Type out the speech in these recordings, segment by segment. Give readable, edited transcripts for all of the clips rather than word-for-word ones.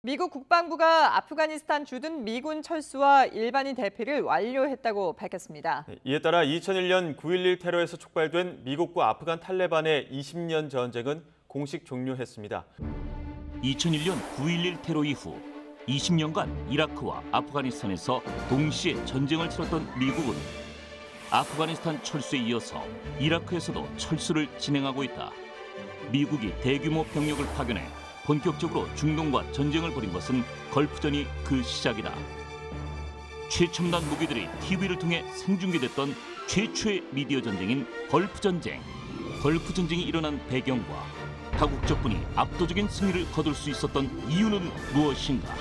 미국 국방부가 아프가니스탄 주둔 미군 철수와 일반인 대피를 완료했다고 밝혔습니다. 이에 따라 2001년 9.11 테러에서 촉발된 미국과 아프간 탈레반의 20년 전쟁은 공식 종료했습니다. 2001년 9.11 테러 이후 20년간 이라크와 아프가니스탄에서 동시에 전쟁을 치렀던 미국은 아프가니스탄 철수에 이어서 이라크에서도 철수를 진행하고 있다. 미국이 대규모 병력을 파견해 본격적으로 중동과 전쟁을 벌인 것은 걸프전이 그 시작이다. 최첨단 무기들이 TV를 통해 생중계됐던 최초의 미디어 전쟁인 걸프전쟁. 걸프전쟁이 일어난 배경과 다국적군이 압도적인 승리를 거둘 수 있었던 이유는 무엇인가?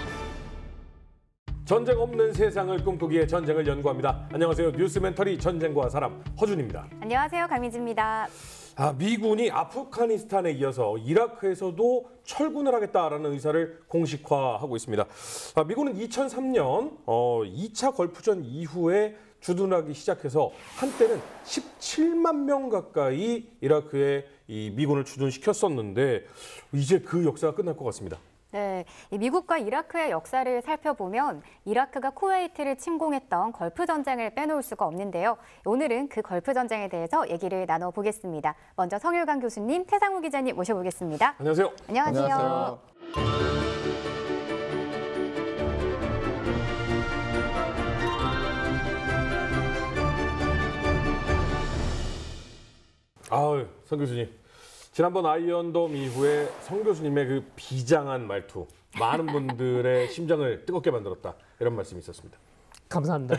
전쟁 없는 세상을 꿈꾸기에 전쟁을 연구합니다. 안녕하세요. 뉴스멘터리 전쟁과 사람 허준입니다. 안녕하세요. 강민지입니다. 미군이 아프가니스탄에 이어서 이라크에서도 철군을 하겠다라는 의사를 공식화하고 있습니다. 미군은 2003년 2차 걸프전 이후에 주둔하기 시작해서 한때는 17만 명 가까이 이라크에 이 미군을 주둔시켰었는데 이제 그 역사가 끝날 것 같습니다. 네, 미국과 이라크의 역사를 살펴보면 이라크가 쿠웨이트를 침공했던 걸프 전쟁을 빼놓을 수가 없는데요. 오늘은 그 걸프 전쟁에 대해서 얘기를 나눠보겠습니다. 먼저 성일관 교수님, 태상우 기자님 모셔보겠습니다. 안녕하세요. 안녕하세요. 성 교수님. 지난번 아이언돔 이후에 성 교수님의 그 비장한 말투, 많은 분들의 심장을 뜨겁게 만들었다. 이런 말씀이 있었습니다. 감사합니다.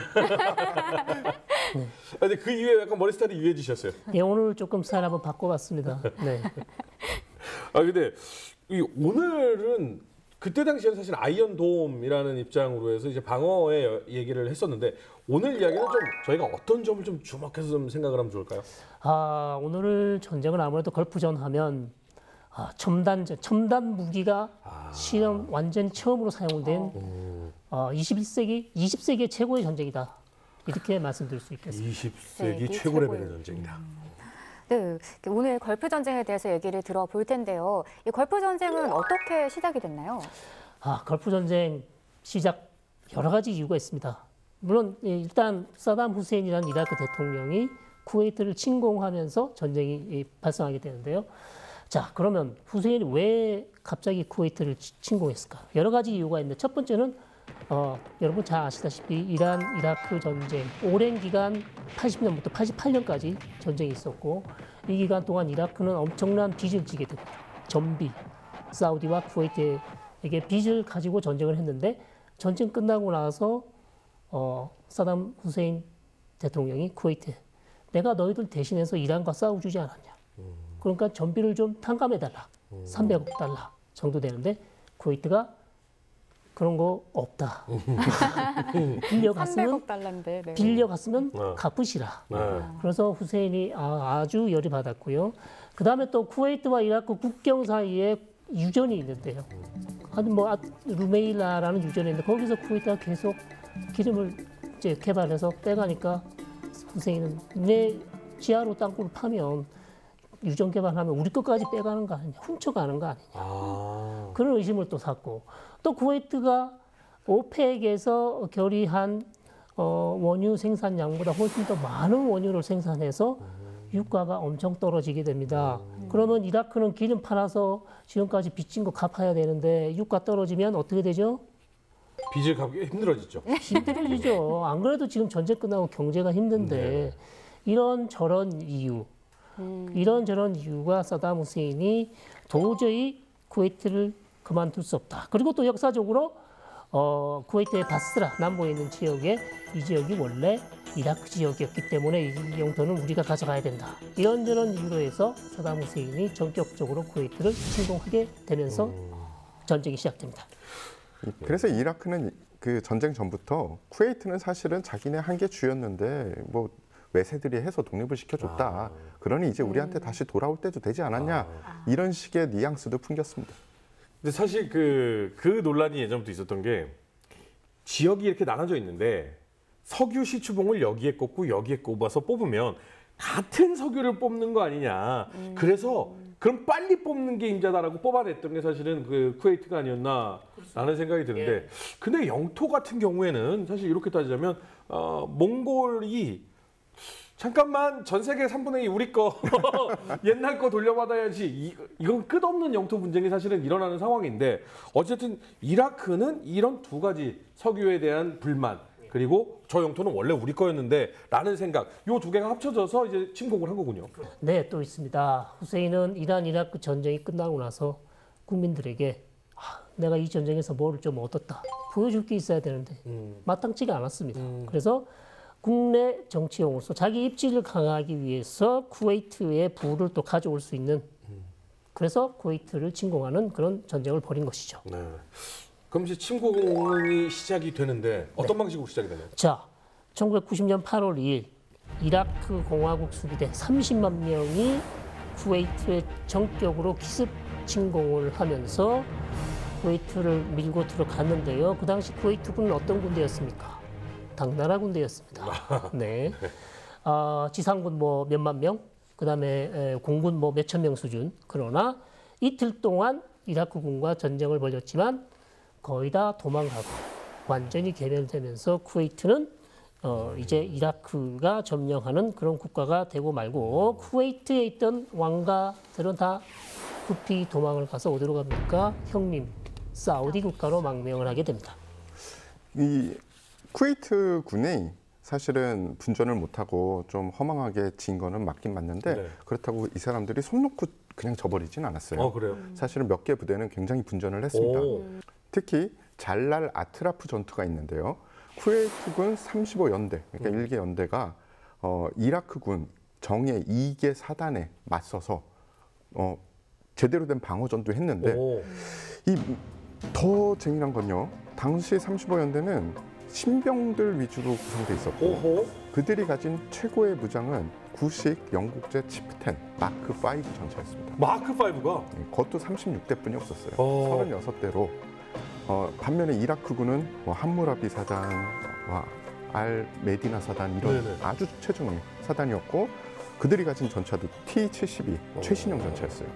네. 근데 그 이후에 약간 머리 스타일이 유해지셨어요. 네, 오늘 조금 스타일 한번 바꿔봤습니다. 네. 근데 오늘은 그때 당시에는 사실 아이언돔이라는 입장으로 해서 이제 방어의 얘기를 했었는데 오늘 이야기는 좀 저희가 어떤 점을 좀 주목해서 좀 생각을 하면 좋을까요? 오늘 전쟁은 아무래도 걸프전 하면 첨단 무기가 실험 완전 처음으로 사용된 20세기의 최고의 전쟁이다. 이렇게 말씀드릴 수 있겠습니다. 20세기 최고 레벨의 전쟁이다. 네, 오늘 걸프 전쟁에 대해서 얘기를 들어볼 텐데요. 이 걸프 전쟁은 어떻게 시작이 됐나요? 걸프 전쟁 시작 여러 가지 이유가 있습니다. 물론 일단 사담 후세인이라는 이라크 대통령이 쿠웨이트를 침공하면서 전쟁이 발생하게 되는데요. 자, 그러면 후세인이 왜 갑자기 쿠웨이트를 침공했을까? 여러 가지 이유가 있는데 첫 번째는 여러분 잘 아시다시피 이란 이라크 전쟁 오랜 기간 80년부터 88년까지 전쟁이 있었고 이 기간 동안 이라크는 엄청난 빚을 지게 됩니다. 전비, 사우디와 쿠웨이트에게 빚을 가지고 전쟁을 했는데 전쟁 끝나고 나서 사담 후세인 대통령이 쿠웨이트 내가 너희들 대신해서 이란과 싸워주지 않았냐. 그러니까 전비를 좀 탕감해달라. 300억 달러 정도 되는데 쿠웨이트가 그런 거 없다. 빌려갔으면 300억 달러인데. 네. 빌려갔으면 갚으시라. 그래서 후세인이 아주 열이 받았고요. 그 다음에 또 쿠웨이트와 이라크 국경 사이에 유전이 있는데요. 루메일라라는 유전이 있는데 거기서 쿠웨이트가 계속 기름을 이제 개발해서 빼가니까 후세인은 내 지하로 땅굴을 파면 유전 개발하면 우리 것까지 빼가는 거 아니냐, 훔쳐가는 거 아니냐. 그런 의심을 또 샀고 또 쿠웨이트가 오펙에서 결의한 원유 생산량보다 훨씬 더 많은 원유를 생산해서 유가가 엄청 떨어지게 됩니다. 그러면 이라크는 기름 팔아서 지금까지 빚진 거 갚아야 되는데 유가 떨어지면 어떻게 되죠? 빚을 갚기 힘들어지죠. 힘들어지죠. 안 그래도 지금 전쟁 끝나고 경제가 힘든데 이런저런 이유가 사담 후세인이 도저히 쿠웨이트를 그만둘 수 없다. 그리고 또 역사적으로 쿠웨이트의 바스라 남부에 있는 지역에 이 지역이 원래 이라크 지역이었기 때문에 이 영토는 우리가 가져가야 된다. 이런저런 이유로 해서 사담 후세인이 전격적으로 쿠웨이트를 침공하게 되면서 전쟁이 시작됩니다. 그래서 이라크는 그 전쟁 전부터 쿠웨이트는 사실은 자기네 한계 주였는데 뭐 외세들이 해서 독립을 시켜줬다. 그러니 이제 우리한테 다시 돌아올 때도 되지 않았냐. 이런 식의 뉘앙스도 풍겼습니다. 근데 사실 그 논란이 예전부터 있었던 게 지역이 이렇게 나눠져 있는데 석유 시추봉을 여기에 꽂고 여기에 꼽아서 뽑으면 같은 석유를 뽑는 거 아니냐. 그래서 그럼 빨리 뽑는 게 임자다라고 뽑아냈던 게 사실은 그 쿠웨이트가 아니었나라는 생각이 드는데 근데 영토 같은 경우에는 사실 이렇게 따지자면 몽골이 잠깐만 전 세계 3분의 2 우리 거 옛날 거 돌려받아야지 이건 끝없는 영토 분쟁이 사실은 일어나는 상황인데 어쨌든 이라크는 이런 두 가지 석유에 대한 불만 그리고 저 영토는 원래 우리 거였는데 라는 생각 요 두 개가 합쳐져서 이제 침공을 한 거군요. 네, 또 있습니다. 후세인은 이란 이라크 전쟁이 끝나고 나서 국민들에게 내가 이 전쟁에서 뭐를 좀 얻었다. 보여줄 게 있어야 되는데 마땅치가 않았습니다. 그래서 국내 정치용으로서 자기 입지를 강화하기 위해서 쿠웨이트의 부를 또 가져올 수 있는 그래서 쿠웨이트를 침공하는 그런 전쟁을 벌인 것이죠. 네. 그럼 이제 침공이 시작이 되는데 어떤 방식으로 시작이 되나요? 자, 1990년 8월 2일 이라크 공화국 수비대 30만 명이 쿠웨이트에 전격으로 기습 침공을 하면서 쿠웨이트를 밀고 들어갔는데요. 그 당시 쿠웨이트군은 어떤 군대였습니까? 당나라 군대였습니다. 네. 지상군 뭐 몇만 명, 그다음에 공군 뭐 몇천 명 수준. 그러나 이틀 동안 이라크군과 전쟁을 벌였지만 거의 다 도망가고 완전히 괴멸되면서 쿠웨이트는 이제 이라크가 점령하는 그런 국가가 되고 말고 쿠웨이트에 있던 왕가들은 다 급히 도망을 가서 어디로 갑니까? 형님, 사우디 국가로 망명을 하게 됩니다. 이 쿠웨이트 군이 사실은 분전을 못하고 좀 허망하게 진 거는 맞긴 맞는데 네. 그렇다고 이 사람들이 손 놓고 그냥 져버리진 않았어요. 그래요? 사실은 몇 개 부대는 굉장히 분전을 했습니다. 특히 잘랄 아트라프 전투가 있는데요. 쿠웨이트군 35연대, 그러니까 1개 연대가 이라크군 정예 2개 사단에 맞서서 제대로 된 방어전도 했는데 이 더 재미난 건요. 당시 35연대는 신병들 위주로 구성돼 있었고 그들이 가진 최고의 무장은 구식 영국제 치프-10 마크 5 전차였습니다. 마크 5가 그것도 36대뿐이 없었어요. 36대로 반면에 이라크군은 뭐 함무라비 사단, 알 메디나 사단 이런 네네. 아주 최정예 사단이었고 그들이 가진 전차도 T-72 최신형 전차였어요.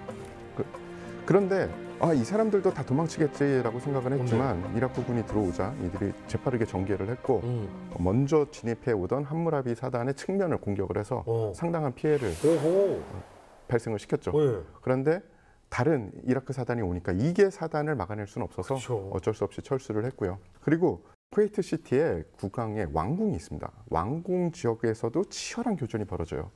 그런데 이 사람들도 다 도망치겠지라고 생각은 했지만 이라크군이 들어오자 이들이 재빠르게 전개를 했고 먼저 진입해 오던 함무라비 사단의 측면을 공격을 해서 상당한 피해를 발생을 시켰죠. 그런데 다른 이라크 사단이 오니까 이게 사단을 막아낼 수는 없어서 그쵸. 어쩔 수 없이 철수를 했고요. 그리고 쿠웨이트 시티에 국왕에 왕궁이 있습니다. 왕궁 지역에서도 치열한 교전이 벌어져요.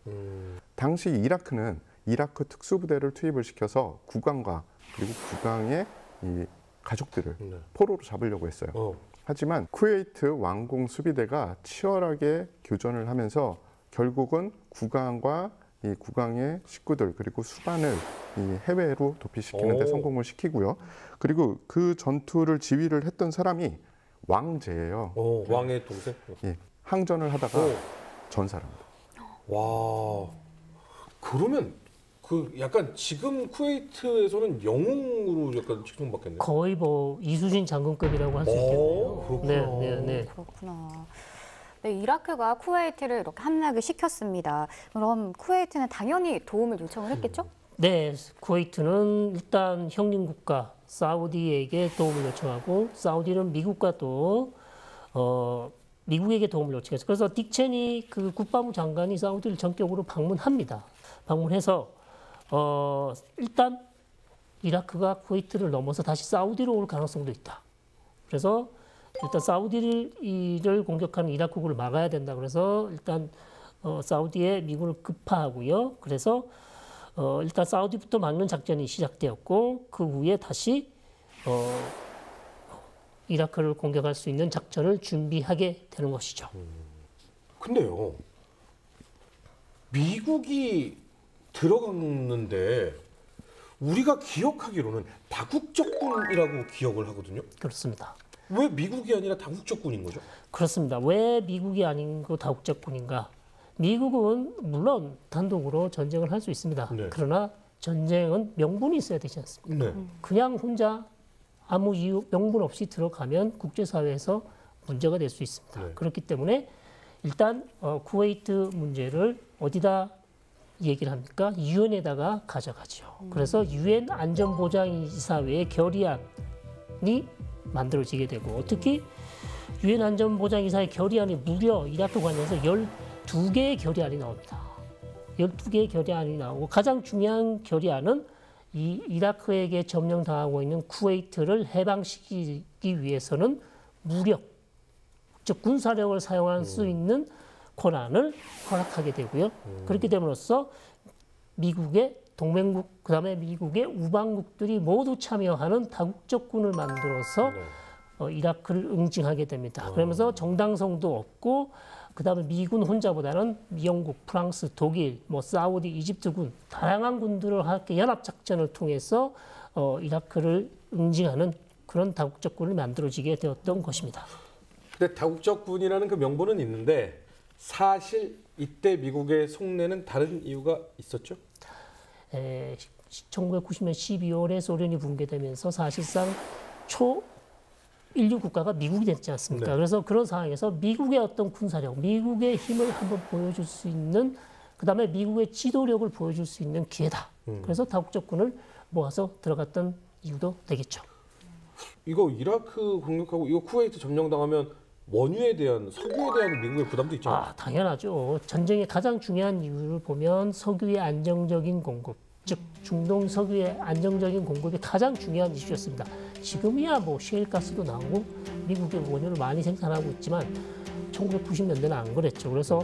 당시 이라크는 이라크 특수부대를 투입을 시켜서 국왕과 그리고 국왕의 이 가족들을 포로로 잡으려고 했어요. 하지만 쿠웨이트 왕궁 수비대가 치열하게 교전을 하면서 결국은 국왕과 이 국왕의 식구들 그리고 수반을 이 해외로 도피시키는 데 성공을 시키고요. 그리고 그 전투를 지휘를 했던 사람이 왕제예요. 왕의 동생? 예, 항전을 하다가 전사합니다. 와, 그러면 그 약간 지금 쿠웨이트에서는 영웅으로 약간 칭송받겠네요. 거의 뭐 이수진 장군급이라고 할 수 있겠네요. 그렇구나. 네. 그렇구나. 네, 이라크가 쿠웨이트를 이렇게 함락을 시켰습니다. 그럼 쿠웨이트는 당연히 도움을 요청을 했겠죠? 네, 쿠웨이트는 일단 형님 국가 사우디에게 도움을 요청하고 사우디는 미국과 또 미국에게 도움을 요청했어요. 그래서 딕 체니 그 국방부 장관이 사우디를 전격으로 방문합니다. 방문해서 일단 이라크가 쿠웨이트를 넘어서 다시 사우디로 올 가능성도 있다. 그래서 일단 사우디를 공격하는 이라크군을 막아야 된다. 그래서 일단 사우디에 미군을 급파하고요. 그래서 일단 사우디부터 막는 작전이 시작되었고 그 후에 다시 이라크를 공격할 수 있는 작전을 준비하게 되는 것이죠. 근데요, 미국이 들어갔는데 우리가 기억하기로는 다국적군이라고 기억을 하거든요. 그렇습니다. 왜 미국이 아니라 다국적군인 거죠? 그렇습니다. 왜 미국이 아닌 그 다국적군인가? 미국은 물론 단독으로 전쟁을 할 수 있습니다. 네. 그러나 전쟁은 명분이 있어야 되지 않습니까? 네. 그냥 혼자 아무 이유, 명분 없이 들어가면 국제사회에서 문제가 될 수 있습니다. 네. 그렇기 때문에 일단 쿠웨이트 문제를 어디다 얘기를 합니까? 유엔에다가 가져가죠. 그래서 유엔 안전보장이사회의 결의안이 만들어지게 되고, 특히 유엔 안전보장이사회 결의안이 무려 이라크 관련해서 12개의 결의안이 나옵니다. 12개의 결의안이 나오고, 가장 중요한 결의안은 이 이라크에게 점령당하고 있는 쿠웨이트를 해방시키기 위해서는 무력, 즉 군사력을 사용할 수 있는 권한을 허락하게 되고요. 그렇게 됨으로써 미국의 동맹국, 그다음에 미국의 우방국들이 모두 참여하는 다국적군을 만들어서 이라크를 응징하게 됩니다. 그러면서 정당성도 없고, 그다음에 미군 혼자보다는 영국, 프랑스, 독일, 사우디, 이집트군 다양한 군들을 함께 연합 작전을 통해서 이라크를 응징하는 그런 다국적군을 만들어지게 되었던 것입니다. 근데 다국적군이라는 그 명분은 있는데 사실 이때 미국의 속내는 다른 이유가 있었죠? 1990년 12월에 소련이 붕괴되면서 사실상 초인류 국가가 미국이 됐지 않습니까? 네. 그래서 그런 상황에서 미국의 어떤 군사력, 미국의 힘을 한번 보여줄 수 있는, 그다음에 미국의 지도력을 보여줄 수 있는 기회다. 그래서 다국적군을 모아서 들어갔던 이유도 되겠죠. 이거 이라크 공격하고 이거 쿠웨이트 점령당하면 원유에 대한, 석유에 대한 미국의 부담도 있잖아요. 당연하죠. 전쟁의 가장 중요한 이유를 보면 석유의 안정적인 공급, 즉 중동 석유의 안정적인 공급이 가장 중요한 이슈였습니다. 지금이야 셰일가스도 나오고 미국의 원유를 많이 생산하고 있지만 1990년대는 안 그랬죠. 그래서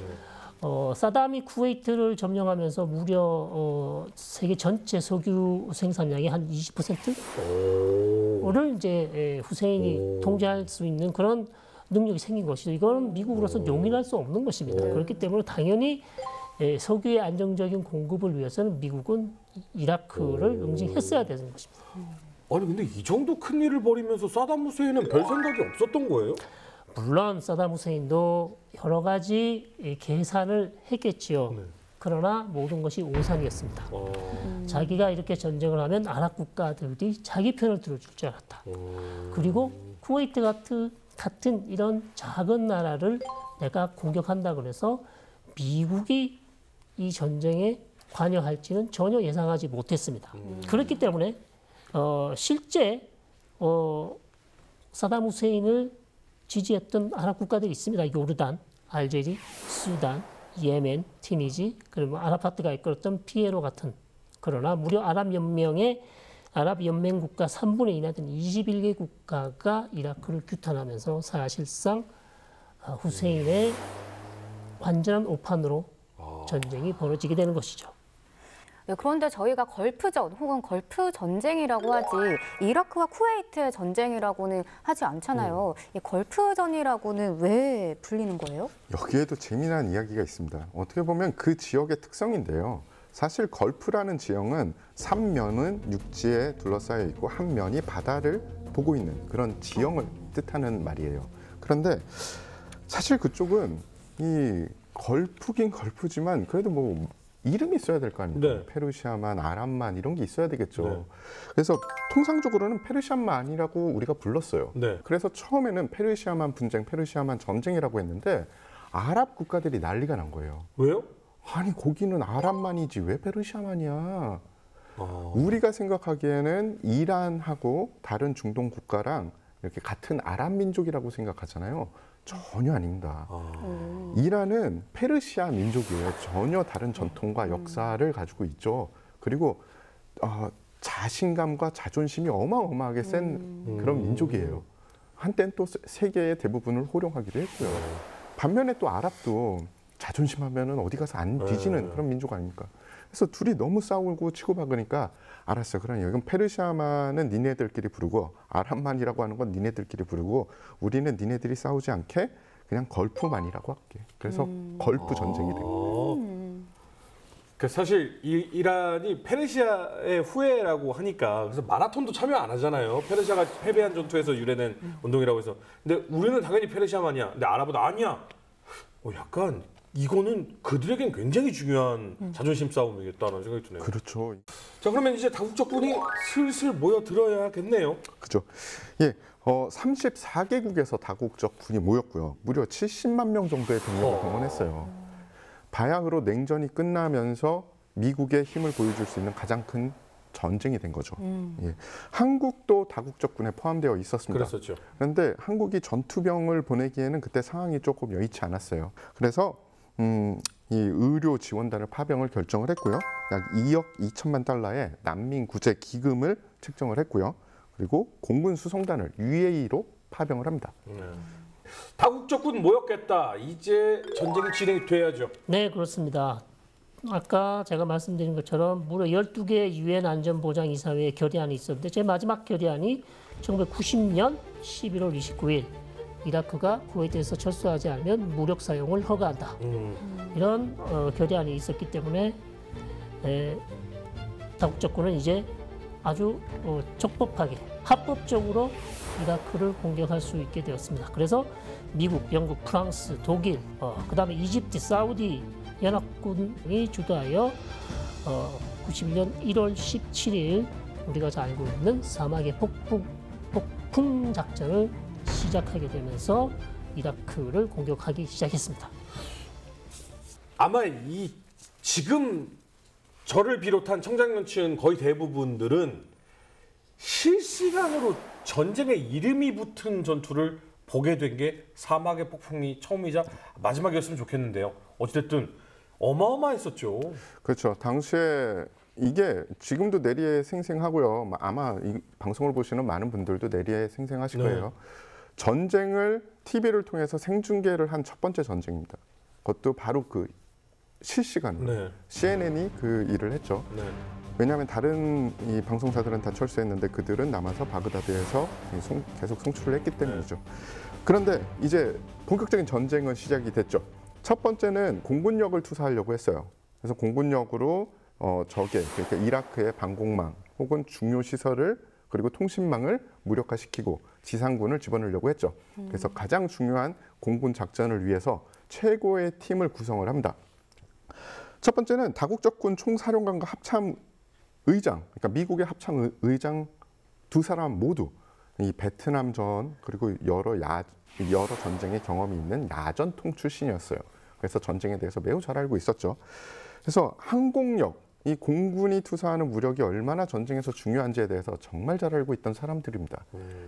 사담이 쿠웨이트를 점령하면서 무려 세계 전체 석유 생산량의 한 20%를 이제 후세인이 통제할 수 있는 그런 능력이 생긴 것이죠. 이건 미국으로서 용인할 수 없는 것입니다. 그렇기 때문에 당연히 석유의 안정적인 공급을 위해서는 미국은 이라크를 응징했어야 되는 것입니다. 아니 근데 이 정도 큰 일을 벌이면서 사담 후세인은 별 생각이 없었던 거예요? 물론 사담 후세인도 여러 가지 계산을 했겠지요. 그러나 모든 것이 오산이었습니다. 자기가 이렇게 전쟁을 하면 아랍 국가들이 자기 편을 들어줄 줄 알았다. 그리고 쿠웨이트 같은 이런 작은 나라를 내가 공격한다 그래서 미국이 이 전쟁에 관여할지는 전혀 예상하지 못했습니다. 그렇기 때문에 실제 사담 후세인을 지지했던 아랍 국가들이 있습니다. 요르단, 알제리, 수단, 예멘, 티니지, 그리고 아라파트가 이끌었던 피에로 같은, 그러나 무려 아랍 연맹 국가 3분의 2나 되는 21개 국가가 이라크를 규탄하면서 사실상 후세인의 완전한 오판으로 전쟁이 벌어지게 되는 것이죠. 네, 그런데 저희가 걸프전 혹은 걸프 전쟁이라고 하지 이라크와 쿠웨이트의 전쟁이라고는 하지 않잖아요. 이 걸프전이라고는 왜 불리는 거예요? 여기에도 재미난 이야기가 있습니다. 어떻게 보면 그 지역의 특성인데요. 사실 걸프라는 지형은 3면은 육지에 둘러싸여 있고 한 면이 바다를 보고 있는 그런 지형을 뜻하는 말이에요. 그런데 사실 그쪽은 이 걸프긴 걸프지만 그래도 이름이 있어야 될 거 아닙니까? 네. 페르시아만, 아랍만 이런 게 있어야 되겠죠. 네. 그래서 통상적으로는 페르시아만이라고 우리가 불렀어요. 네. 그래서 처음에는 페르시아만 분쟁, 페르시아만 전쟁이라고 했는데 아랍 국가들이 난리가 난 거예요. 왜요? 아니 거기는 아랍만이지 왜 페르시아만이야? 우리가 생각하기에는 이란하고 다른 중동 국가랑 이렇게 같은 아랍 민족이라고 생각하잖아요. 전혀 아닙니다. 이란은 페르시아 민족이에요. 전혀 다른 전통과 역사를 가지고 있죠. 그리고 자신감과 자존심이 어마어마하게 센 그런 민족이에요. 한때는 또 세계의 대부분을 호령하기도 했고요. 반면에 또 아랍도 자존심 하면은 어디 가서 안 뒤지는 그런 민족 아닙니까? 그래서 둘이 너무 싸우고 치고받으니까 알았어. 그럼 여기는 페르시아만은 니네들끼리 부르고 아랍만이라고 하는 건 니네들끼리 부르고 우리는 니네들이 싸우지 않게 그냥 걸프만이라고 할게. 그래서 걸프 전쟁이 된 거예요. 그 사실 이란이 페르시아의 후예라고 하니까 그래서 마라톤도 참여 안 하잖아요. 페르시아가 패배한 전투에서 유래된 운동이라고 해서. 근데 우리는 당연히 페르시아만이야. 근데 아랍은 아니야. 약간 이거는 그들에겐 굉장히 중요한 자존심 싸움이겠다는 생각이 드네요. 그렇죠. 자, 그러면 이제 다국적군이 슬슬 모여들어야겠네요. 그죠. 예, 34개국에서 다국적 군이 모였고요. 무려 70만 명 정도의 병력을 동원했어요. 바야흐로 냉전이 끝나면서 미국의 힘을 보여줄 수 있는 가장 큰 전쟁이 된 거죠. 예. 한국도 다국적 군에 포함되어 있었습니다. 그랬었죠. 그런데 한국이 전투병을 보내기에는 그때 상황이 조금 여의치 않았어요. 그래서 이 의료 지원단을 파병을 결정을 했고요. 약 2억 2천만 달러의 난민 구제 기금을 책정을 했고요. 그리고 공군 수송단을 UAE로 파병을 합니다. 다국적군 모였겠다. 이제 전쟁이 진행이 돼야죠. 네, 그렇습니다. 아까 제가 말씀드린 것처럼 무려 12개의 유엔 안전보장이사회의 결의안이 있었는데 제 마지막 결의안이 1990년 11월 29일 이라크가 쿠웨이트에서 철수하지 않으면 무력 사용을 허가한다. 이런 결의안이 있었기 때문에 다국적군은 이제 아주 적법하게 합법적으로 이라크를 공격할 수 있게 되었습니다. 그래서 미국, 영국, 프랑스, 독일, 그다음에 이집트, 사우디 연합군이 주도하여 91년 1월 17일 우리가 잘 알고 있는 사막의 폭풍 작전을 시작하게 되면서 이라크를 공격하기 시작했습니다. 아마 이 지금 저를 비롯한 청장년층 거의 대부분들은 실시간으로 전쟁의 이름이 붙은 전투를 보게 된 게 사막의 폭풍이 처음이자 마지막이었으면 좋겠는데요. 어찌됐든 어마어마했었죠. 그렇죠. 당시에 이게 지금도 내리에 생생하고요. 아마 이 방송을 보시는 많은 분들도 내리에 생생하실 네. 거예요. 전쟁을 TV를 통해서 생중계를 한 첫 번째 전쟁입니다. 그것도 바로 그 실시간으로 네. CNN이 그 일을 했죠. 네. 왜냐하면 다른 이 방송사들은 다 철수했는데 그들은 남아서 바그다드에서 계속 송출을 했기 때문이죠. 그런데 이제 본격적인 전쟁은 시작이 됐죠. 첫 번째는 공군력을 투사하려고 했어요. 그래서 공군력으로 적의 그러니까 이라크의 방공망 혹은 중요 시설을 그리고 통신망을 무력화시키고 지상군을 집어넣으려고 했죠. 그래서 가장 중요한 공군 작전을 위해서 최고의 팀을 구성을 합니다. 첫 번째는 다국적군 총사령관과 합참 의장, 그러니까 미국의 합참 의장 두 사람 모두 이 베트남전 그리고 여러 전쟁의 경험이 있는 야전통 출신이었어요. 그래서 전쟁에 대해서 매우 잘 알고 있었죠. 그래서 항공력, 이 공군이 투사하는 무력이 얼마나 전쟁에서 중요한지에 대해서 정말 잘 알고 있던 사람들입니다.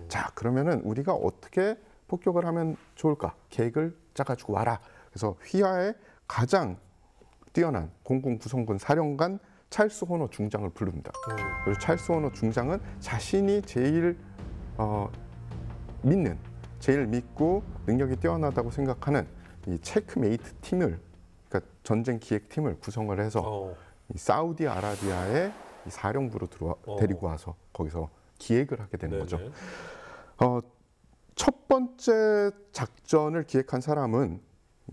자, 그러면은 우리가 어떻게 폭격을 하면 좋을까? 계획을 짜가지고 와라. 그래서 휘하의 가장 뛰어난 공군 구성군 사령관 찰스 호너 중장을 부릅니다. 그리고 찰스 호너 중장은 자신이 제일 제일 믿고 능력이 뛰어나다고 생각하는 이 체크메이트 팀을, 그러니까 전쟁 기획팀을 구성을 해서 이 사우디아라비아의 이 사령부로 데리고 와서 거기서 기획을 하게 되는 거죠. 첫 번째 작전을 기획한 사람은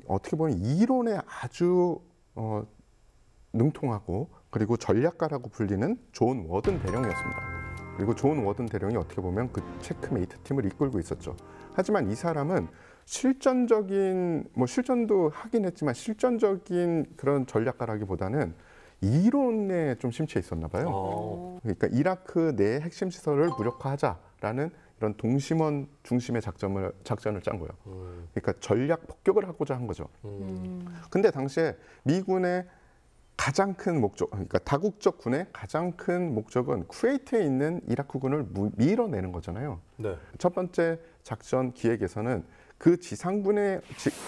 어떻게 보면 이론에 아주 능통하고 그리고 전략가라고 불리는 존 워든 대령이었습니다. 그리고 존 워든 대령이 어떻게 보면 그 체크메이트 팀을 이끌고 있었죠. 하지만 이 사람은 실전도 하긴 했지만 실전적인 그런 전략가라기보다는 이론에 좀 심취해 있었나 봐요. 그러니까 이라크 내 핵심 시설을 무력화하자라는 이런 동심원 중심의 작전을 짠 거예요. 그러니까 전략 폭격을 하고자 한 거죠. 근데 당시에 미군의 가장 큰 목적, 그러니까 다국적 군의 가장 큰 목적은 쿠웨이트에 있는 이라크군을 밀어내는 거잖아요. 네. 첫 번째 작전 기획에서는 그 지상군의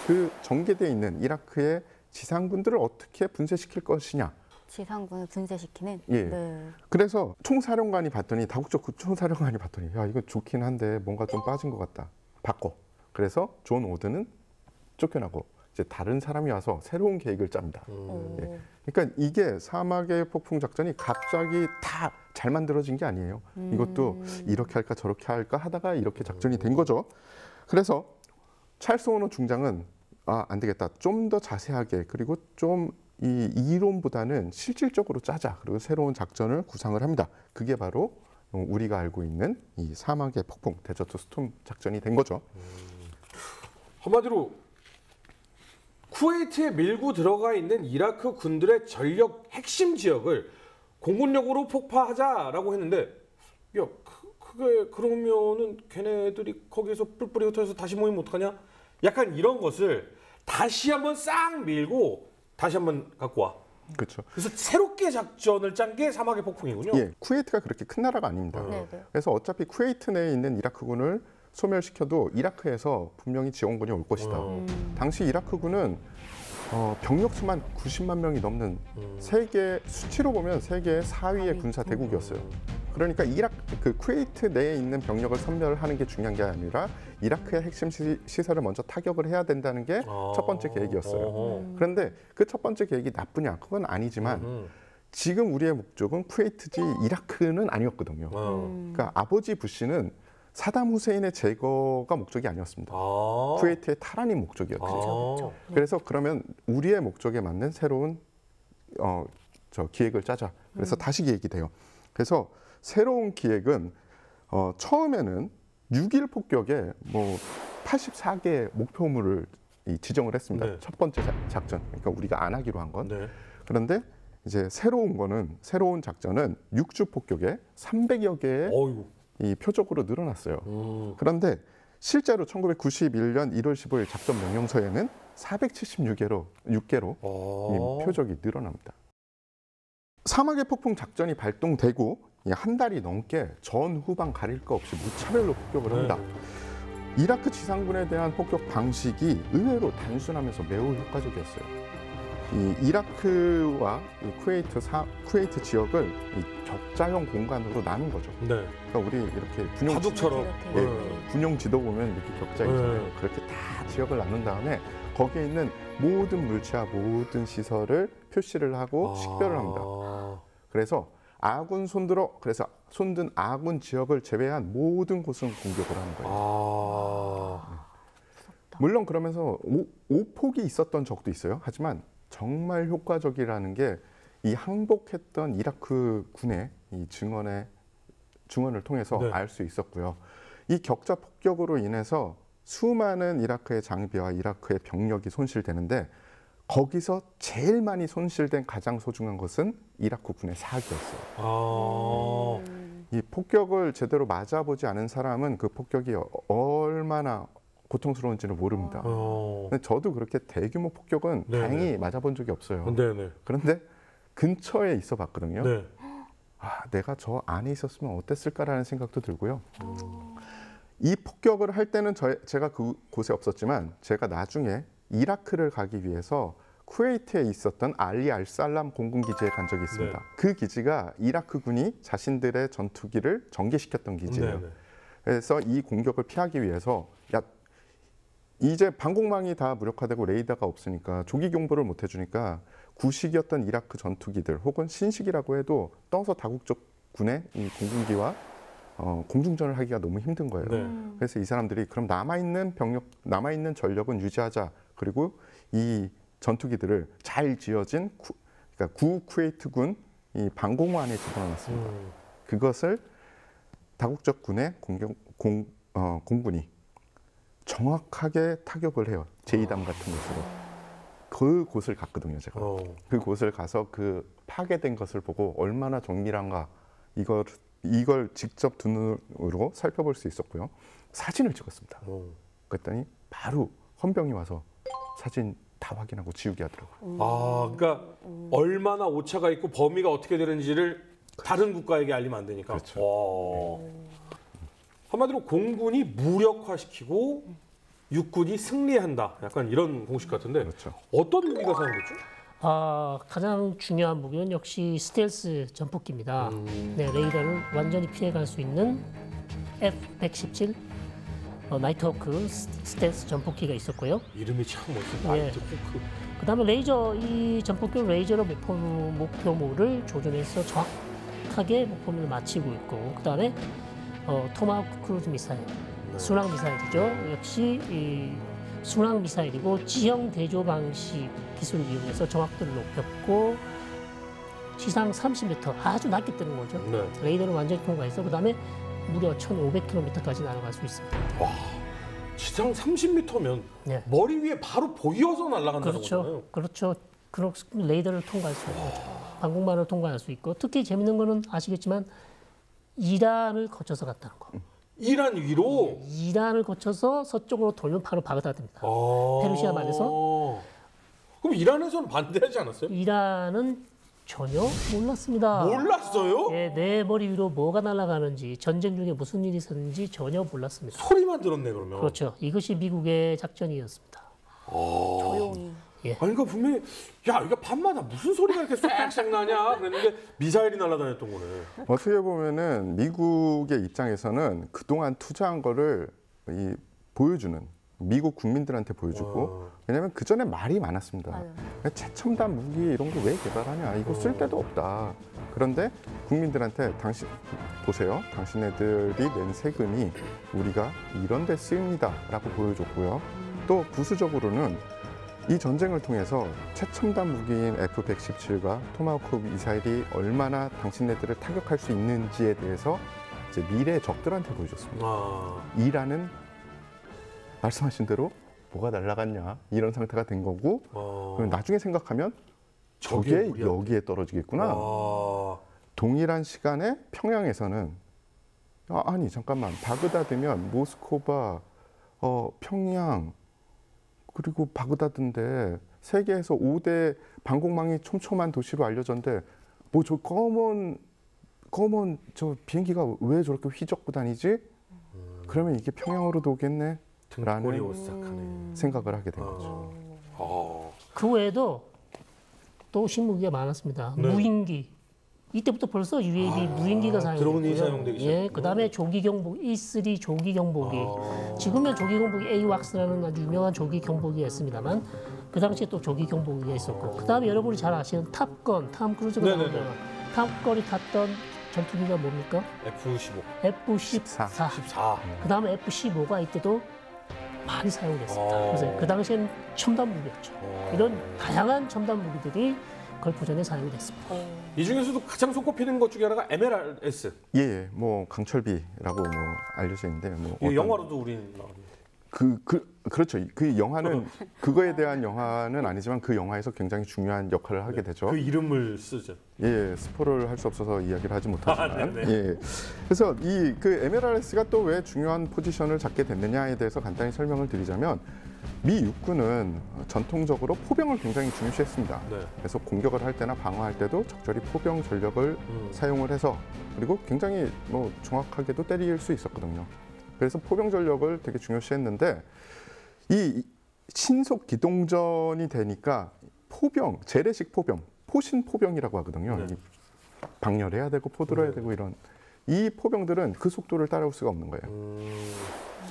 그 전개되어 있는 이라크의 지상군들을 어떻게 분쇄시킬 것이냐. 지상군을 분쇄시키는. 예. 네. 그래서 총사령관이 봤더니 다국적 총사령관이 봤더니 야 이거 좋긴 한데 뭔가 좀 빠진 것 같다. 바꿔. 그래서 존 오든은 쫓겨나고 이제 다른 사람이 와서 새로운 계획을 짭니다. 예. 그러니까 이게 사막의 폭풍 작전이 갑자기 다 잘 만들어진 게 아니에요. 이것도 이렇게 할까 저렇게 할까 하다가 이렇게 작전이 된 거죠. 그래서 찰스 호너 중장은 안 되겠다. 좀 더 자세하게 그리고 좀 이 이론보다는 실질적으로 짜자. 그리고 새로운 작전을 구상을 합니다. 그게 바로 우리가 알고 있는 이 사막의 폭풍 데저트 스톰 작전이 된 거죠. 한마디로 쿠웨이트에 밀고 들어가 있는 이라크 군들의 전력 핵심 지역을 공군력으로 폭파하자라고 했는데, 야, 그게 그러면은 걔네들이 거기에서 뿔뿔이 흩어져서 다시 모이면 어떡하냐? 약간 이런 것을 다시 한번 싹 밀고 다시 한번 갖고 와. 그렇죠. 그래서 새롭게 작전을 짠 게 사막의 폭풍이군요. 예, 쿠웨이트가 그렇게 큰 나라가 아닙니다. 네. 그래서 어차피 쿠웨이트 내에 있는 이라크군을 소멸시켜도 이라크에서 분명히 지원군이 올 것이다. 당시 이라크군은 병력 수만 90만 명이 넘는 세계 수치로 보면 세계 4위의 군사 대국이었어요. 그러니까 그 쿠웨이트 내에 있는 병력을 섬멸하는 게 중요한 게 아니라 이라크의 핵심 시설을 먼저 타격을 해야 된다는 게 첫 번째 계획이었어요. 그런데 그 첫 번째 계획이 나쁘냐? 그건 아니지만 지금 우리의 목적은 쿠웨이트지 이라크는 아니었거든요. 그러니까 아버지 부시는 사담 후세인의 제거가 목적이 아니었습니다. 쿠웨이트의 탈환이 목적이었죠. 그래서 그러면 우리의 목적에 맞는 새로운 기획을 짜자. 그래서 다시 계획이 돼요. 그래서 새로운 기획은 처음에는 6일 폭격에 뭐 84개의 목표물을 지정을 했습니다. 네. 첫 번째 작전. 그러니까 우리가 안 하기로 한 건. 네. 그런데 이제 새로운 작전은 6주 폭격에 300여 개의 이 표적으로 늘어났어요. 그런데 실제로 1991년 1월 15일 작전 명령서에는 476개로 이 표적이 늘어납니다. 사막의 폭풍 작전이 발동되고 한 달이 넘게 전후방 가릴 거 없이 무차별로 폭격을 합니다. 이라크 지상군에 대한 폭격 방식이 의외로 단순하면서 매우 효과적이었어요. 이 이라크와 이 쿠웨이트 지역을 이 격자형 공간으로 나눈 거죠. 네. 그러니까 우리 이렇게 바둑처럼. 군용 지도 보면 이렇게 격자 있잖아요. 그렇게 다 지역을 나눈 다음에 거기에 있는 모든 물체와 모든 시설을 표시를 하고 식별을 합니다. 그래서 그래서 손든 아군 지역을 제외한 모든 곳은 공격을 하는 거예요. 물론 그러면서 오폭이 있었던 적도 있어요. 하지만 정말 효과적이라는 게 이 항복했던 이라크 군의 이 증언을 통해서 네. 알 수 있었고요. 이 격자 폭격으로 인해서 수많은 이라크의 장비와 이라크의 병력이 손실되는데 거기서 제일 많이 손실된 가장 소중한 것은 이라크 군의 사기였어요. 이 폭격을 제대로 맞아보지 않은 사람은 그 폭격이 얼마나 고통스러운지를 모릅니다. 근데 저도 그렇게 대규모 폭격은 네네. 다행히 맞아본 적이 없어요. 네네. 그런데 근처에 있어 봤거든요. 네. 내가 저 안에 있었으면 어땠을까라는 생각도 들고요. 이 폭격을 할 때는 제가 그곳에 없었지만 제가 나중에 이라크를 가기 위해서 쿠웨이트에 있었던 알리 알살람 공군기지에 간 적이 있습니다. 네. 그 기지가 이라크 군이 자신들의 전투기를 전개시켰던 기지예요. 네네. 그래서 이 공격을 피하기 위해서 이제 방공망이 다 무력화되고 레이더가 없으니까 조기 경보를 못 해주니까 구식이었던 이라크 전투기들 혹은 신식이라고 해도 떠서 다국적 군의 이 공군기와 공중전을 하기가 너무 힘든 거예요. 네. 그래서 이 사람들이 그럼 남아있는 전력은 유지하자. 그리고 이 전투기들을 잘 지어진 그러니까 구쿠웨이트군 이 방공호안에 집어넣었습니다. 그것을 다국적 군의 공군이 정확하게 타격을 해요. 제2단 같은 것으로. 그 곳을 갔거든요, 제가. 그 곳을 가서 그 파괴된 것을 보고 얼마나 정밀한가 이걸 직접 두 눈으로 살펴볼 수 있었고요. 사진을 찍었습니다. 그랬더니 바로 헌병이 와서 사진 다 확인하고 지우게 하더라고요. 그러니까 얼마나 오차가 있고 범위가 어떻게 되는지를 다른 국가에게 알리면 안 되니까. 그렇죠. 한마디로 공군이 무력화시키고 육군이 승리한다. 약간 이런 공식 같은데 그렇죠. 어떤 무기가 사용됐죠? 가장 중요한 무기는 역시 스텔스 전폭기입니다. 네, 레이더를 완전히 피해갈 수 있는 F-117 나이트호크 스텔스 전폭기가 있었고요. 이름이 참 멋있다. 예. 나이트 호크. 그다음에 이 전폭기는 레이저로 목표물을 조준해서 정확하게 목표물을 맞추고 있고, 그다음에 토마호크 크루즈 미사일, 순항 미사일이죠. 역시 이 순항 미사일이고 지형 대조 방식 기술을 이용해서 정확도를 높였고 지상 30m 아주 낮게 뜨는 거죠. 네. 레이더를 완전히 통과해서 그다음에 무려 1,500km까지 날아갈 수 있습니다. 지상 30m면 네. 머리 위에 바로 보여서 날아간다는 거잖아요. 그렇죠. 그런 레이더를 통과할 수 있고 방공망을 통과할 수 있고 특히 재밌는 거는 아시겠지만 이란을 거쳐서 갔다는 거. 이란 위로. 이란을 거쳐서 서쪽으로 돌면 바로 바그다드입니다. 아. 페르시아 말에서. 그럼 이란에서는 반대하지 않았어요? 이란은 전혀 몰랐습니다. 몰랐어요? 예, 내 머리 위로 뭐가 날아가는지 전쟁 중에 무슨 일이 있었는지 전혀 몰랐습니다. 소리만 들었네 그러면. 그렇죠. 이것이 미국의 작전이었습니다. 조용히. 아니 그러니까 분명히 야 이거 밤마다 무슨 소리가 이렇게 쏵쏵 나냐 그랬는데 미사일이 날아다녔던 거네. 어떻게 보면은 미국의 입장에서는 그동안 투자한 거를 보여주는 미국 국민들한테 보여주고 왜냐하면 그 전에 말이 많았습니다. 맞아요. 최첨단 무기 이런 거 왜 개발하냐 이거 쓸 데도 없다. 그런데 국민들한테 당신 보세요. 당신네들이 낸 세금이 우리가 이런 데 쓰입니다라고 보여줬고요. 또 부수적으로는 이 전쟁을 통해서 최첨단 무기인 F-117과 토마호크 미사일이 얼마나 당신네들을 타격할 수 있는지에 대해서 이제 미래의 적들한테 보여줬습니다. 이란은 말씀하신 대로 뭐가 날아갔냐 이런 상태가 된 거고 그럼 나중에 생각하면 저게 여기에 떨어지겠구나. 동일한 시간에 평양에서는 아니 잠깐만 바그다드면 모스크바, 평양 그리고 바그다드인데 세계에서 5대 방공망이 촘촘한 도시로 알려졌는데 뭐 저 검은 저 비행기가 왜 저렇게 휘젓고 다니지? 그러면 이게 평양으로도 오겠네? 라는 생각을 하게 된 거죠. 그 외에도 또 신무기가 많았습니다. 네. 무인기. 이때부터 벌써 UAV 무인기가 드론이 사용됐고요. 사용되기 예, 시작했군요. 그다음에 조기 경보기 E3 조기 경보기. 지금은 조기 경보기 AWACS라는 아주 유명한 조기 경보기가 있습니다만 그 당시에 또 조기 경보기가 있었고 그다음에 여러분이 잘 아시는 탑건, 탐 크루즈가 네네네. 나오잖아요. 탑건이 탔던 전투기가 뭡니까? F-15, F-14. 14. 그다음에 F-15가 이때도 많이 사용됐습니다. 그래서 그 당시에는 첨단 무기였죠. 이런 다양한 첨단 무기들이 걸프전에 사용이 됐습니다. 이 중에서도 가장 손꼽히는 것 중에 하나가 MLRS. 예, 뭐 강철비라고 뭐 알려져 있는데 뭐 이 영화로도 우린 그렇죠. 그 영화는 그거에 대한 영화는 아니지만 그 영화에서 굉장히 중요한 역할을 하게 되죠. 그 이름을 쓰죠. 예, 스포를 할 수 없어서 이야기를 하지 못하지만 네네. 예. 그래서 이 그 MLRS가 또 왜 중요한 포지션을 잡게 됐느냐에 대해서 간단히 설명을 드리자면 미 육군은 전통적으로 포병을 굉장히 중시했습니다. 네. 그래서 공격을 할 때나 방어할 때도 적절히 포병 전력을 사용을 해서 그리고 굉장히 뭐 정확하게도 때릴 수 있었거든요. 그래서 포병 전력을 되게 중요시했는데 이 신속 기동전이 되니까 포병, 재래식 포병, 포신 포병이라고 하거든요. 네. 이 방열해야 되고 포들어야 되고 이런 이 포병들은 그 속도를 따라올 수가 없는 거예요.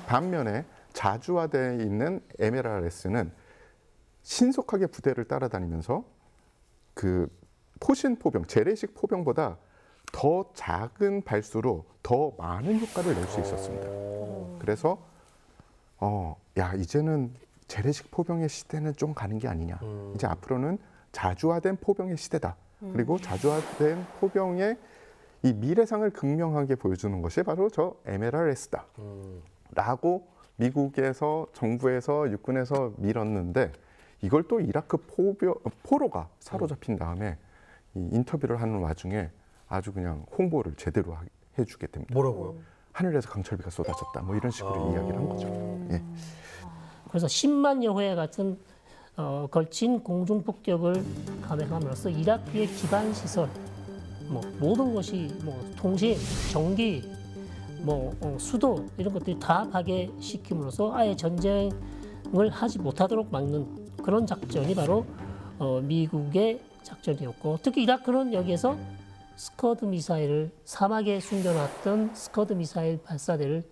반면에 자주화되어 있는 MLRS는 신속하게 부대를 따라다니면서 그 포신 포병, 재래식 포병보다 더 작은 발수로 더 많은 효과를 낼 수 있었습니다. 그래서 야 이제는 재래식 포병의 시대는 좀 가는 게 아니냐. 이제 앞으로는 자주화된 포병의 시대다. 그리고 자주화된 포병의 이 미래상을 극명하게 보여주는 것이 바로 저 MLRS다. 라고 미국에서 정부에서 육군에서 밀었는데 이걸 또 이라크 포로가 사로잡힌 다음에 이 인터뷰를 하는 와중에 아주 그냥 홍보를 제대로 해주게 됩니다. 뭐라고요? 하늘에서 강철비가 쏟아졌다. 뭐 이런 식으로 이야기를 한 거죠. 예. 그래서 10만여 회 같은 걸친 공중 폭격을 감행함으로써 이라크의 기반 시설, 뭐 모든 것이 뭐 통신, 전기, 뭐 수도 이런 것들이 다 파괴시킴으로써 아예 전쟁을 하지 못하도록 막는 그런 작전이 바로 미국의 작전이었고 특히 이라크는 여기에서 스커드 미사일을 사막에 숨겨놨던 스커드 미사일 발사대를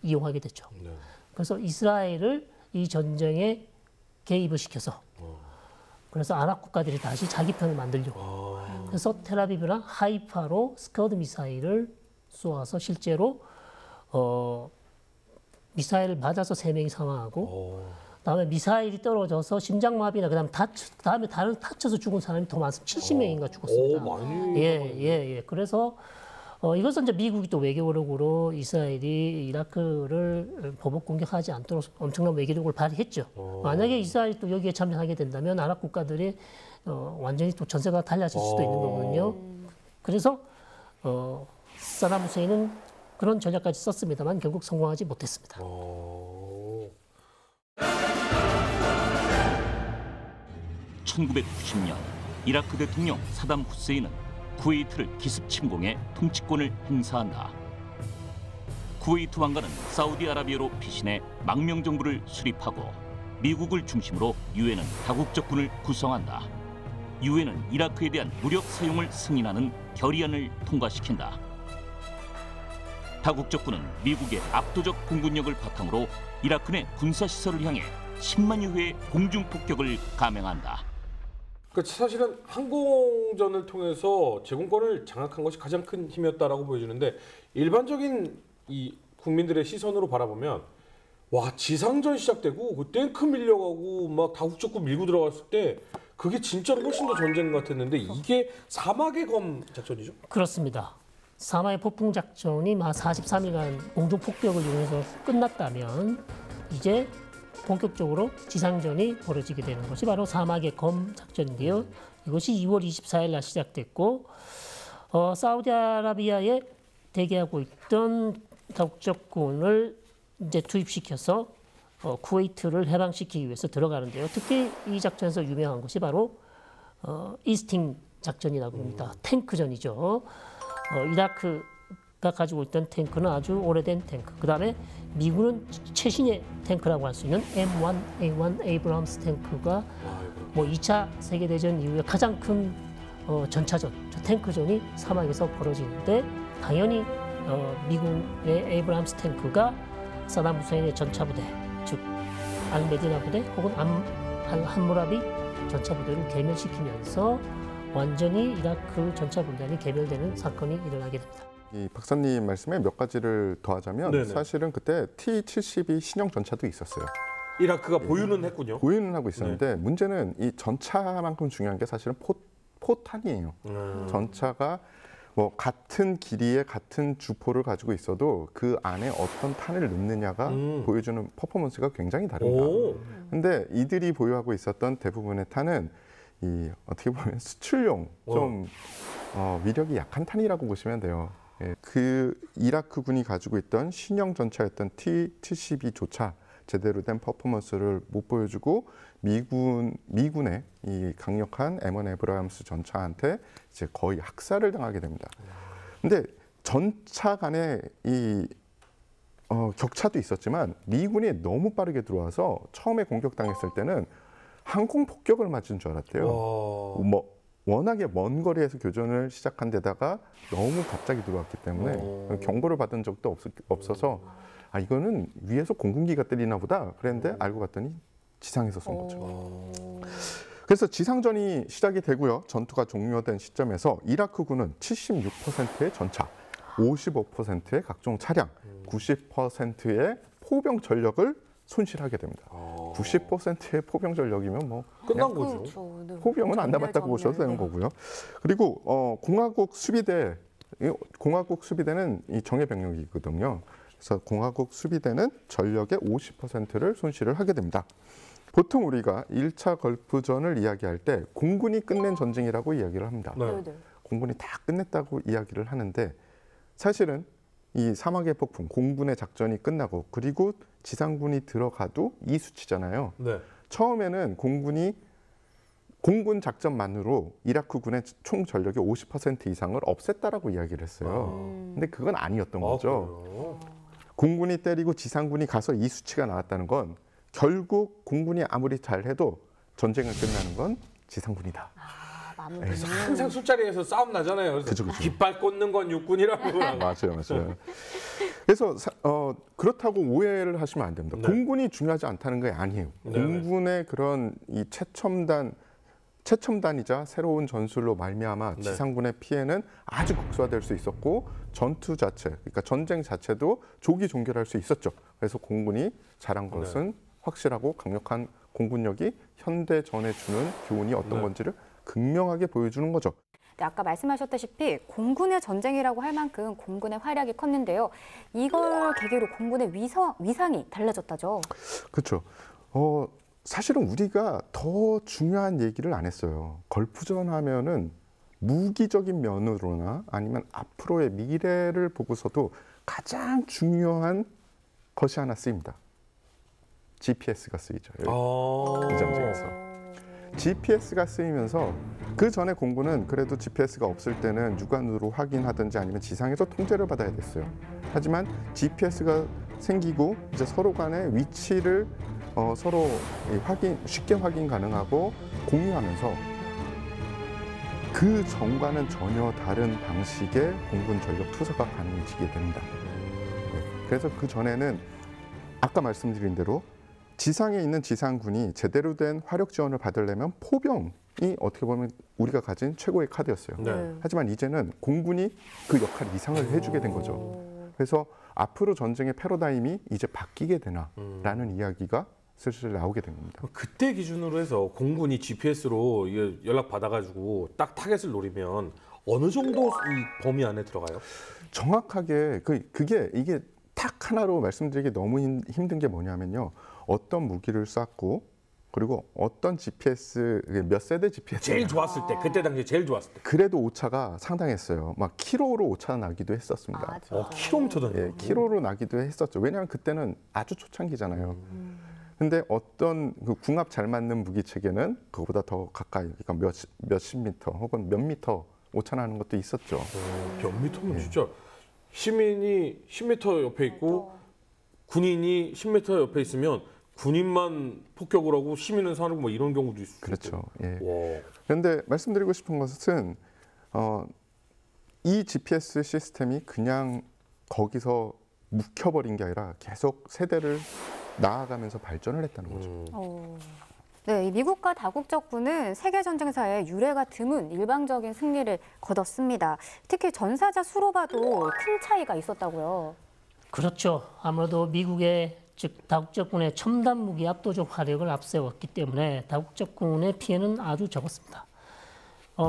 이용하게 됐죠. 네. 그래서 이스라엘을 이 전쟁에 개입을 시켜서 그래서 아랍 국가들이 다시 자기 편을 만들려고 그래서 텔아비브랑 하이파로 스커드 미사일을 쏘아서 실제로 미사일을 맞아서 3명이 사망하고 그다음에 미사일이 떨어져서 심장마비나 그다음에 다른 다쳐서 죽은 사람이 더 많습니다. 70명인가 죽었습니다. 많이. 예. 그래서 이것은 이제 미국이 또 외교력으로 이스라엘이 이라크를 보복 공격하지 않도록 엄청난 외교력을 발휘했죠. 만약에 이스라엘이 또 여기에 참여하게 된다면 아랍 국가들이 완전히 또 전세가 달라질 수도 있는 거거든요. 그래서 사담 후세인은 그런 전략까지 썼습니다만 결국 성공하지 못했습니다. 1990년 이라크 대통령 사담 후세인은 쿠웨이트를 기습 침공해 통치권을 행사한다. 쿠웨이트 왕가는 사우디아라비아로 피신해 망명 정부를 수립하고 미국을 중심으로 유엔은 다국적군을 구성한다. 유엔은 이라크에 대한 무력 사용을 승인하는 결의안을 통과시킨다. 다국적군은 미국의 압도적 공군력을 바탕으로 이라크 내 군사시설을 향해 10만여 회의 공중폭격을 감행한다. 그러니까 사실은 항공전을 통해서 제공권을 장악한 것이 가장 큰 힘이었다라고 보여지는데 일반적인 이 국민들의 시선으로 바라보면 와 지상전 시작되고 그 탱크 밀려가고 막 다국적군 밀고 들어갔을 때 그게 진짜로 훨씬 더 전쟁 같았는데 이게 사막의 검 작전이죠? 그렇습니다. 사마의 폭풍 작전이 43일간 공중 폭격을 이용해서 끝났다면 이제 본격적으로 지상전이 벌어지게 되는 것이 바로 사막의 검 작전인데요. 이것이 2월 24일 날 시작됐고 사우디아라비아에 대기하고 있던 다국적군을 이제 투입시켜서 쿠웨이트를 해방시키기 위해서 들어가는데요. 특히 이 작전에서 유명한 것이 바로 이스팅 작전이라고 합니다. 탱크전이죠. 이라크가 가지고 있던 탱크는 아주 오래된 탱크. 그 다음에 미군은 최신의 탱크라고 할 수 있는 M1A1 에이브람스 탱크가 뭐 2차 세계대전 이후에 가장 큰 전차전, 탱크전이 사막에서 벌어지는데 당연히 미군의 에이브람스 탱크가 사담 후세인의 전차부대, 즉 알메디나 부대 혹은 함무라비 전차부대를 괴멸시키면서 완전히 이라크 전차분단이 개별되는 사건이 일어나게 됩니다. 이 박사님 말씀에 몇 가지를 더하자면 네네. 사실은 그때 T-72 신형 전차도 있었어요. 이라크가 보유는 했군요. 보유는 하고 있었는데 문제는 이 전차만큼 중요한 게 사실은 포탄이에요. 전차가 뭐 같은 길이의 같은 주포를 가지고 있어도 그 안에 어떤 탄을 넣느냐가 보여주는 퍼포먼스가 굉장히 다릅니다. 근데 이들이 보유하고 있었던 대부분의 탄은 이 어떻게 보면 수출용 좀 위력이 약한 탄이라고 보시면 돼요. 예, 그 이라크군이 가지고 있던 신형 전차였던 T-72조차 제대로 된 퍼포먼스를 못 보여주고 미군의 이 강력한 M1 에브라함스 전차한테 이제 거의 학살을 당하게 됩니다. 근데 전차 간의 이 격차도 있었지만 미군이 너무 빠르게 들어와서 처음에 공격당했을 때는 항공 폭격을 맞은 줄 알았대요. 뭐 워낙에 먼 거리에서 교전을 시작한 데다가 너무 갑자기 들어왔기 때문에 경고를 받은 적도 없어서 아 이거는 위에서 공군기가 때리나 보다 그랬는데 알고 봤더니 지상에서 쏜 거죠. 그래서 지상전이 시작이 되고요. 전투가 종료된 시점에서 이라크군은 76%의 전차, 55%의 각종 차량, 90%의 포병 전력을 손실하게 됩니다. 90%의 포병 전력이면 뭐 끝난 거죠. 그렇죠. 네. 포병은 안 남았다고 보셔도 되는 거고요. 그리고 공화국 수비대는 이 정예 병력이거든요. 그래서 공화국 수비대는 전력의 50%를 손실을 하게 됩니다. 보통 우리가 1차 걸프전을 이야기할 때 공군이 끝낸 전쟁이라고 이야기를 합니다. 네. 공군이 다 끝냈다고 이야기를 하는데 사실은 이 사막의 폭풍, 공군의 작전이 끝나고 그리고 지상군이 들어가도 이 수치잖아요. 네. 처음에는 공군 작전만으로 이라크군의 총 전력의 50% 이상을 없앴다라고 이야기를 했어요. 근데 그건 아니었던 거죠. 공군이 때리고 지상군이 가서 이 수치가 나왔다는 건 결국 공군이 아무리 잘해도 전쟁을 끝나는 건 지상군이다. 그래서 항상 술자리에서 싸움 나잖아요. 그래서 그죠, 그죠. 깃발 꽂는 건 육군이라고. 맞아요. 그래서 그렇다고 오해를 하시면 안 됩니다. 네. 공군이 중요하지 않다는 게 아니에요. 네. 공군의 그런 이 최첨단이자 새로운 전술로 말미암아 네. 지상군의 피해는 아주 극소화될 수 있었고 전투 자체, 그러니까 전쟁 자체도 조기 종결할 수 있었죠. 그래서 공군이 잘한 것은 확실하고 강력한 공군력이 현대전에 주는 교훈이 어떤 네. 건지를 극명하게 보여주는 거죠. 네, 아까 말씀하셨다시피 공군의 전쟁이라고 할 만큼 공군의 활약이 컸는데요. 이걸 계기로 공군의 위상이 달라졌다죠. 그렇죠. 사실은 우리가 더 중요한 얘기를 안 했어요. 걸프전 하면은 무기적인 면으로나 아니면 앞으로의 미래를 보고서도 가장 중요한 것이 하나 쓰입니다. GPS가 쓰이죠. 이 전쟁에서. GPS가 쓰이면서 그 전에 공군은 그래도 GPS가 없을 때는 육안으로 확인하든지 아니면 지상에서 통제를 받아야 됐어요. 하지만 GPS가 생기고 이제 서로 간의 위치를 서로 쉽게 확인 가능하고 공유하면서 그 전과는 전혀 다른 방식의 공군 전력 투사가 가능해지게 됩니다. 그래서 그 전에는 아까 말씀드린 대로 지상에 있는 지상군이 제대로 된 화력 지원을 받으려면 포병이 어떻게 보면 우리가 가진 최고의 카드였어요. 네. 하지만 이제는 공군이 그 역할 이상을 해주게 된 거죠. 그래서 앞으로 전쟁의 패러다임이 이제 바뀌게 되나라는 이야기가 슬슬 나오게 된 겁니다. 그때 기준으로 해서 공군이 GPS로 연락 받아가지고 딱 타겟을 노리면 어느 정도 이 범위 안에 들어가요? 정확하게 이게 딱 하나로 말씀드리기 너무 힘든 게 뭐냐면요. 어떤 무기를 쐈고 그리고 어떤 GPS 몇 세대 GPS 제일 좋았을 때, 그때 당시에 제일 좋았을 때. 그래도 오차가 상당했어요. 막 킬로로 오차 나기도 했었습니다. 킬로미터 단위. 예, 킬로로 나기도 했었죠. 왜냐하면 그때는 아주 초창기잖아요. 근데 어떤 그 궁합 잘 맞는 무기 체계는 그거보다 더 가까이, 그러니까 몇십 미터 혹은 몇 미터 오차 나는 것도 있었죠. 몇 미터면 진짜 시민이 10m 옆에 있고 군인이 10m 옆에 있으면 군인만 폭격을 하고 시민은 사는 뭐 이런 경우도 있을 수 그렇죠. 예. 와. 그런데 말씀드리고 싶은 것은 이 GPS 시스템이 그냥 거기서 묵혀버린 게 아니라 계속 세대를 나아가면서 발전을 했다는 거죠. 네, 이 미국과 다국적군은 세계 전쟁사에 유례가 드문 일방적인 승리를 거뒀습니다. 특히 전사자 수로 봐도 큰 차이가 있었다고요. 그렇죠. 아무래도 미국의 즉 다국적군의 첨단 무기 압도적 화력을 앞세웠기 때문에 다국적군의 피해는 아주 적었습니다.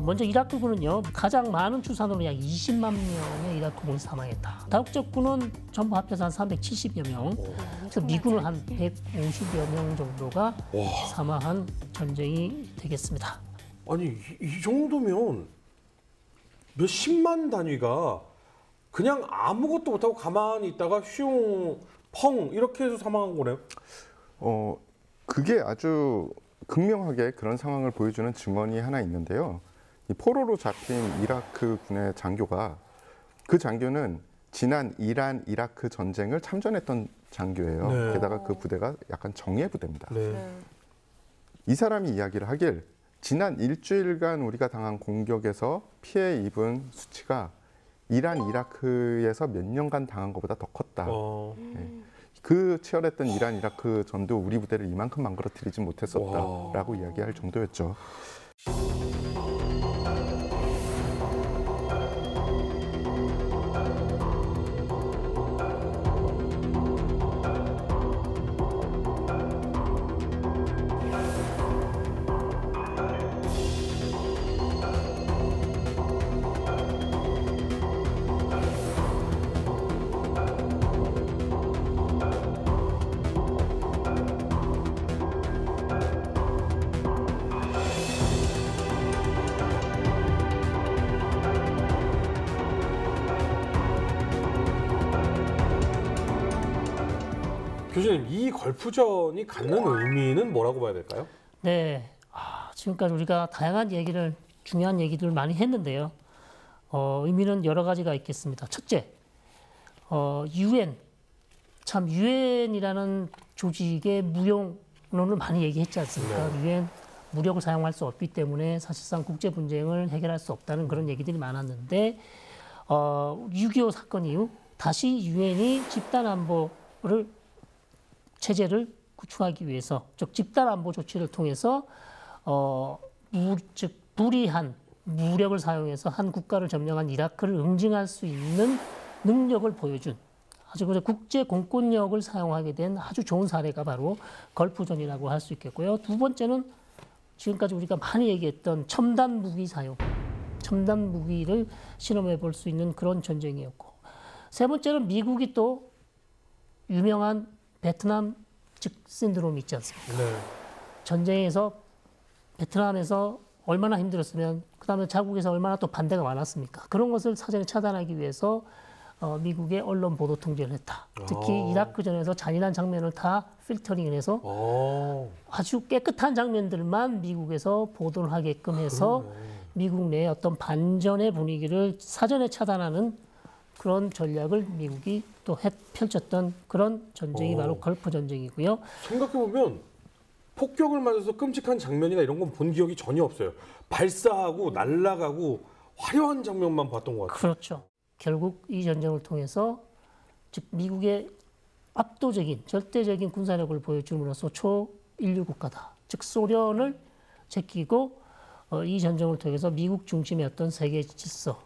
먼저 이라크군은요, 가장 많은 추산으로 약 20만 명의 이라크군이 사망했다. 다국적군은 전부 합해서 한 370여 명, 그래서 미군은 한 150여 명 정도가 사망한 전쟁이 되겠습니다. 아니 이 정도면 몇십만 단위가 그냥 아무것도 못하고 가만히 있다가 슝, 펑 이렇게 해서 사망한 거네요. 그게 아주 극명하게 그런 상황을 보여주는 증언이 하나 있는데요. 이 포로로 잡힌 이라크 군의 장교가 그 장교는 지난 이란 이라크 전쟁을 참전했던 장교예요. 네. 게다가 그 부대가 약간 정예 부대입니다. 네. 이 사람이 이야기를 하길 지난 일주일간 우리가 당한 공격에서 피해 입은 수치가 이란 이라크에서 몇 년간 당한 것보다 더 컸다. 그 치열했던 이란 이라크 전도 우리 부대를 이만큼 망가뜨리지 못했었다라고 이야기할 정도였죠. 교수님, 이 걸프전이 갖는 의미는 뭐라고 봐야 될까요? 네, 지금까지 우리가 다양한 중요한 얘기들을 많이 했는데요. 의미는 여러 가지가 있겠습니다. 첫째, 유엔이라는 조직의 무용론을 많이 얘기했지 않습니까? 유엔 무력을 사용할 수 없기 때문에 사실상 국제 분쟁을 해결할 수 없다는 그런 얘기들이 많았는데 6.25 사건 이후 다시 유엔이 집단 안보를 체제를 구축하기 위해서, 즉 집단 안보 조치를 통해서 즉 불이한 무력을 사용해서 한 국가를 점령한 이라크를 응징할 수 있는 능력을 보여준 아주 국제 공권력을 사용하게 된 아주 좋은 사례가 바로 걸프전이라고 할 수 있겠고요. 두 번째는 지금까지 우리가 많이 얘기했던 첨단 무기 사용. 첨단 무기를 실험해 볼 수 있는 그런 전쟁이었고, 세 번째는 미국이 또 유명한 베트남 즉 신드롬이 있지 않습니까? 네. 전쟁에서 베트남에서 얼마나 힘들었으면 그다음에 자국에서 얼마나 또 반대가 많았습니까? 그런 것을 사전에 차단하기 위해서 미국의 언론 보도 통제를 했다. 특히 이라크전에서 잔인한 장면을 다 필터링을 해서 아주 깨끗한 장면들만 미국에서 보도를 하게끔 해서 미국 내의 어떤 반전의 분위기를 사전에 차단하는 그런 전략을 미국이 또 펼쳤던 그런 전쟁이 바로 걸프 전쟁이고요. 생각해보면 폭격을 맞아서 끔찍한 장면이나 이런 건 본 기억이 전혀 없어요. 발사하고 날아가고 화려한 장면만 봤던 것 같아요. 그렇죠. 결국 이 전쟁을 통해서 즉 미국의 압도적인 절대적인 군사력을 보여줌으로써 초인류 국가다. 즉 소련을 제끼고 이 전쟁을 통해서 미국 중심의 어떤 세계 질서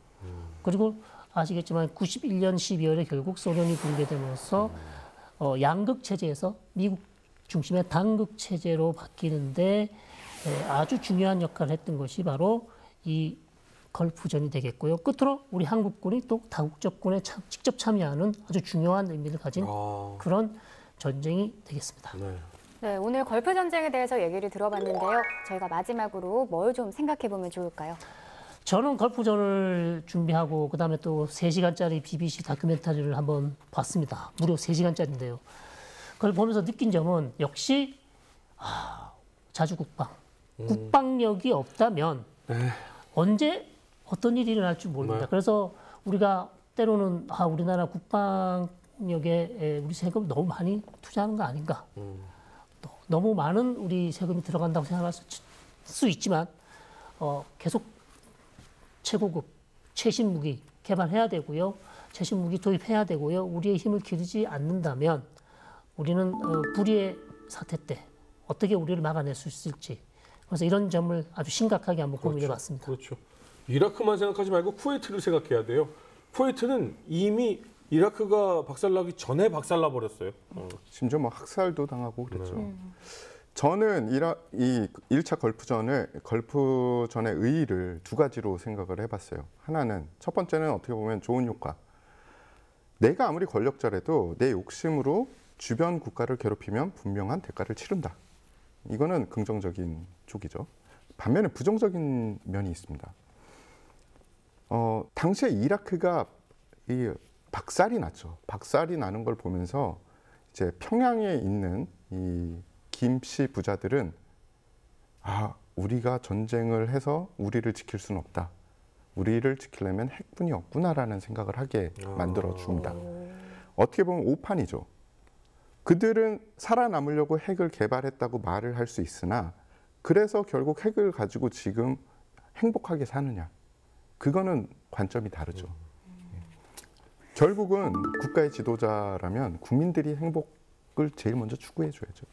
그리고 아시겠지만 91년 12월에 결국 소련이 붕괴됨으로써 양극 체제에서 미국 중심의 단극 체제로 바뀌는데 아주 중요한 역할을 했던 것이 바로 이 걸프전이 되겠고요. 끝으로 우리 한국군이 또 다국적군에 직접 참여하는 아주 중요한 의미를 가진 그런 전쟁이 되겠습니다. 네. 네, 오늘 걸프 전쟁에 대해서 얘기를 들어봤는데요. 저희가 마지막으로 뭘 좀 생각해 보면 좋을까요? 저는 걸프전을 준비하고 그다음에 또 3시간짜리 BBC 다큐멘터리를 한번 봤습니다. 무려 3시간짜리인데요. 그걸 보면서 느낀 점은 역시 자주국방, 국방력이 없다면 언제 어떤 일이 일어날 줄 모릅니다. 그래서 우리가 때로는 우리나라 국방력에 우리 세금 너무 많이 투자하는 거 아닌가. 또 너무 많은 우리 세금이 들어간다고 생각할 수 있지만 계속 최고급 최신 무기 개발해야 되고요. 최신 무기 도입해야 되고요. 우리의 힘을 기르지 않는다면 우리는 불의의 사태 때 어떻게 우리를 막아낼 수 있을지. 그래서 이런 점을 아주 심각하게 한번 고민해 봤습니다. 그렇죠. 이라크만 생각하지 말고 쿠웨이트를 생각해야 돼요. 쿠웨이트는 이미 이라크가 박살나기 전에 박살나 버렸어요. 심지어 뭐 학살도 당하고 그랬죠. 저는 이 1차 걸프전의 의의를 두 가지로 생각을 해봤어요. 하나는 첫 번째는 어떻게 보면 좋은 효과. 내가 아무리 권력자라도 내 욕심으로 주변 국가를 괴롭히면 분명한 대가를 치른다. 이거는 긍정적인 쪽이죠. 반면에 부정적인 면이 있습니다. 당시에 이라크가 이 박살이 났죠. 박살이 나는 걸 보면서 이제 평양에 있는 이 김씨 부자들은 우리가 전쟁을 해서 우리를 지킬 수는 없다. 우리를 지키려면 핵뿐이 없구나라는 생각을 하게 만들어 줍니다. 어떻게 보면 오판이죠. 그들은 살아남으려고 핵을 개발했다고 말을 할 수 있으나 그래서 결국 핵을 가지고 지금 행복하게 사느냐. 그거는 관점이 다르죠. 결국은 국가의 지도자라면 국민들이 행복을 제일 먼저 추구해 줘야죠.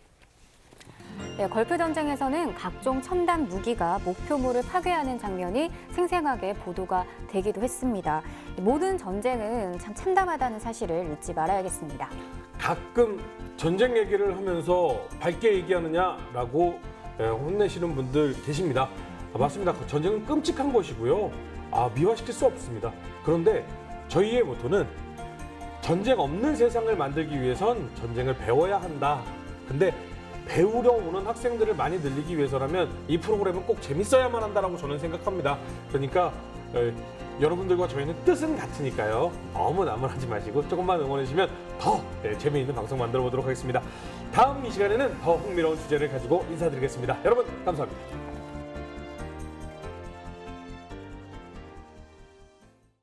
네, 걸프 전쟁에서는 각종 첨단 무기가 목표물을 파괴하는 장면이 생생하게 보도가 되기도 했습니다. 모든 전쟁은 참 참담하다는 사실을 잊지 말아야겠습니다. 가끔 전쟁 얘기를 하면서 밝게 얘기하느냐라고 혼내시는 분들 계십니다. 맞습니다. 전쟁은 끔찍한 것이고요. 미화시킬 수 없습니다. 그런데 저희의 모토는 전쟁 없는 세상을 만들기 위해선 전쟁을 배워야 한다. 근데 배우러 오는 학생들을 많이 늘리기 위해서라면 이 프로그램은 꼭 재밌어야만 한다라고 저는 생각합니다. 그러니까 여러분들과 저희는 뜻은 같으니까요. 너무 나무라지 마시고 조금만 응원해주시면 더 재미있는 방송 만들어 보도록 하겠습니다. 다음 이 시간에는 더 흥미로운 주제를 가지고 인사드리겠습니다. 여러분 감사합니다.